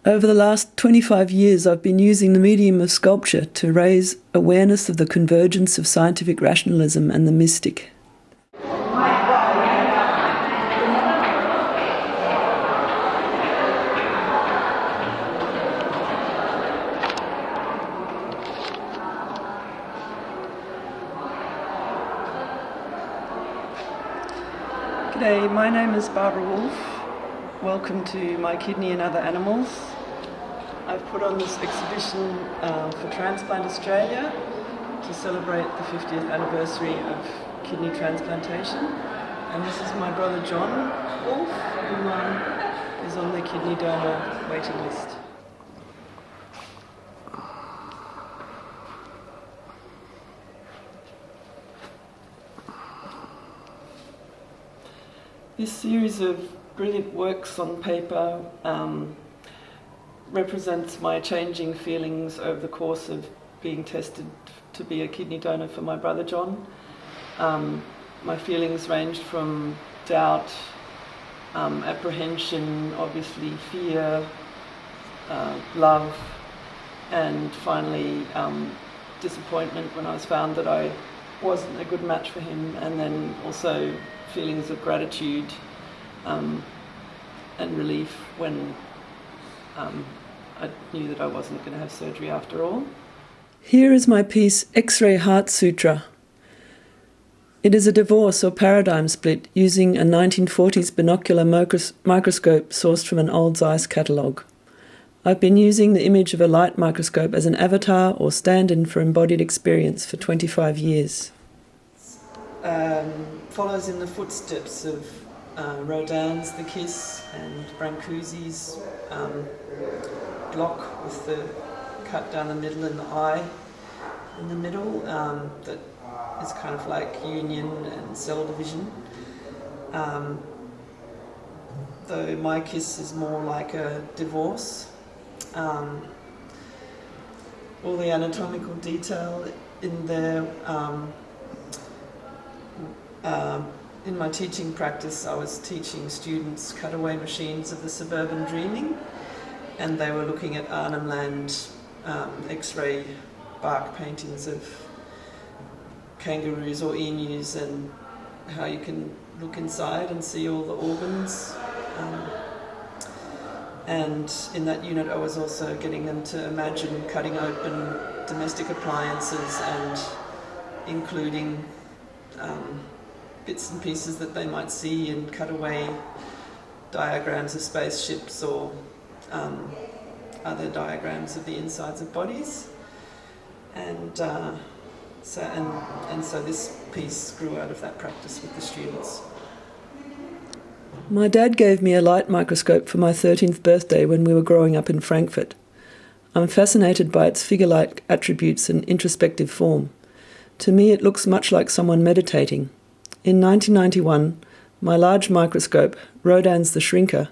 Over the last 25 years, I've been using the medium of sculpture to raise awareness of the convergence of scientific rationalism and the mystic. G'day, my name is Barbara Wolf. Welcome to My Kidney and Other Animals. I've put on this exhibition for Transplant Australia to celebrate the 50th anniversary of kidney transplantation. And this is my brother John Wolf, who is on the kidney donor waiting list. This series of brilliant works on paper represents my changing feelings over the course of being tested to be a kidney donor for my brother John. My feelings ranged from doubt, apprehension, obviously fear, love, and finally disappointment when I was found that I wasn't a good match for him, and then also feelings of gratitude and relief when I knew that I wasn't going to have surgery after all. Here is my piece, X-Ray Heart Sutra. It is a divorce or paradigm split using a 1940s binocular microscope sourced from an old Zeiss catalogue. I've been using the image of a light microscope as an avatar or stand-in for embodied experience for 25 years. Follows in the footsteps of Rodin's The Kiss and Brancusi's block with the cut down the middle and the eye in the middle that is kind of like union and cell division. Though My Kiss is more like a divorce. All the anatomical detail in there. In my teaching practice, I was teaching students cutaway machines of the suburban dreaming, and they were looking at Arnhem Land X-ray bark paintings of kangaroos or emus and how you can look inside and see all the organs. And in that unit, I was also getting them to imagine cutting open domestic appliances and including bits and pieces that they might see in cutaway diagrams of spaceships or other diagrams of the insides of bodies. And so this piece grew out of that practice with the students. My dad gave me a light microscope for my 13th birthday when we were growing up in Frankfurt. I'm fascinated by its figure-like attributes and introspective form. To me, it looks much like someone meditating. In 1991, my large microscope, Rodin's The Shrinker,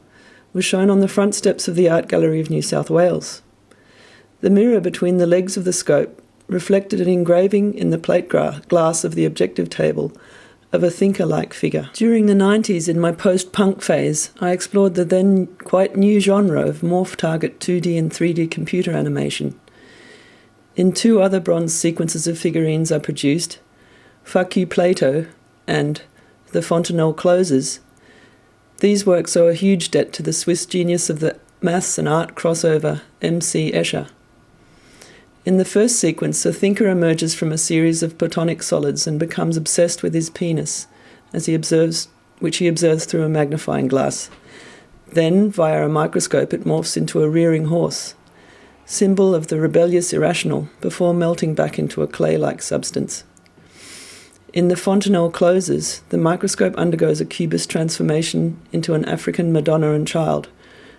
was shown on the front steps of the Art Gallery of New South Wales. The mirror between the legs of the scope reflected an engraving in the plate glass of the objective table of a thinker-like figure. During the 90s, in my post-punk phase, I explored the then quite new genre of morph-target 2D and 3D computer animation. In two other bronze sequences of figurines I produced, Fuck You Plato and The Fontenelle Closes, these works owe a huge debt to the Swiss genius of the maths and art crossover, M.C. Escher. In the first sequence, a thinker emerges from a series of platonic solids and becomes obsessed with his penis, which he observes through a magnifying glass. Then, via a microscope, it morphs into a rearing horse, symbol of the rebellious irrational, before melting back into a clay-like substance. In The Fontenelle Closes, the microscope undergoes a cubist transformation into an African Madonna and child,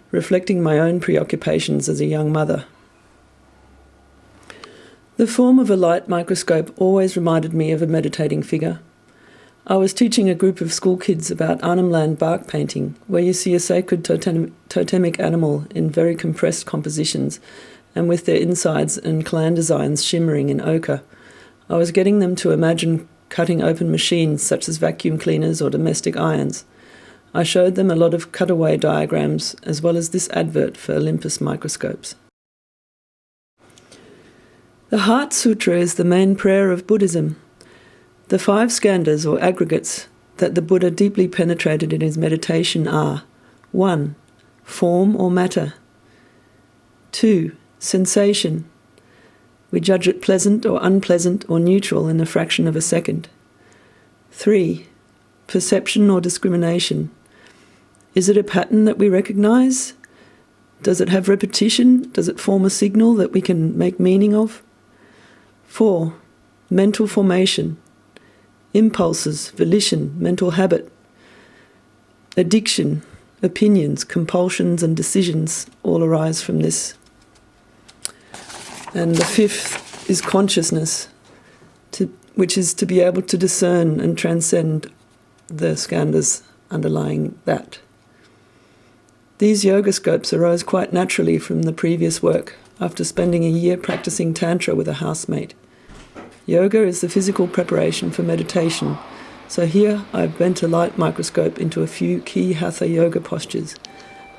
reflecting my own preoccupations as a young mother. The form of a light microscope always reminded me of a meditating figure. I was teaching a group of school kids about Arnhem Land bark painting, where you see a sacred totemic animal in very compressed compositions and with their insides and clan designs shimmering in ochre. I was getting them to imagine cutting open machines such as vacuum cleaners or domestic irons. I showed them a lot of cutaway diagrams as well as this advert for Olympus microscopes. The Heart Sutra is the main prayer of Buddhism. The 5 skandhas or aggregates that the Buddha deeply penetrated in his meditation are: 1. Form or matter. 2. Sensation. We judge it pleasant or unpleasant or neutral in a fraction of a second. 3. Perception or discrimination. Is it a pattern that we recognize? Does it have repetition? Does it form a signal that we can make meaning of? 4. Mental formation. Impulses, volition, mental habit. Addiction, opinions, compulsions and decisions all arise from this. And the 5th is consciousness, which is to be able to discern and transcend the skandhas underlying that. These yoga scopes arose quite naturally from the previous work after spending a year practicing Tantra with a housemate. Yoga is the physical preparation for meditation, so here I've bent a light microscope into a few key Hatha yoga postures.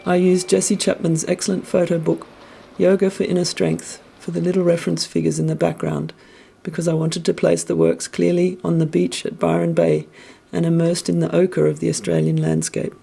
I used Jesse Chapman's excellent photo book, Yoga for Inner Strength, for the little reference figures in the background, because I wanted to place the works clearly on the beach at Byron Bay and immersed in the ochre of the Australian landscape.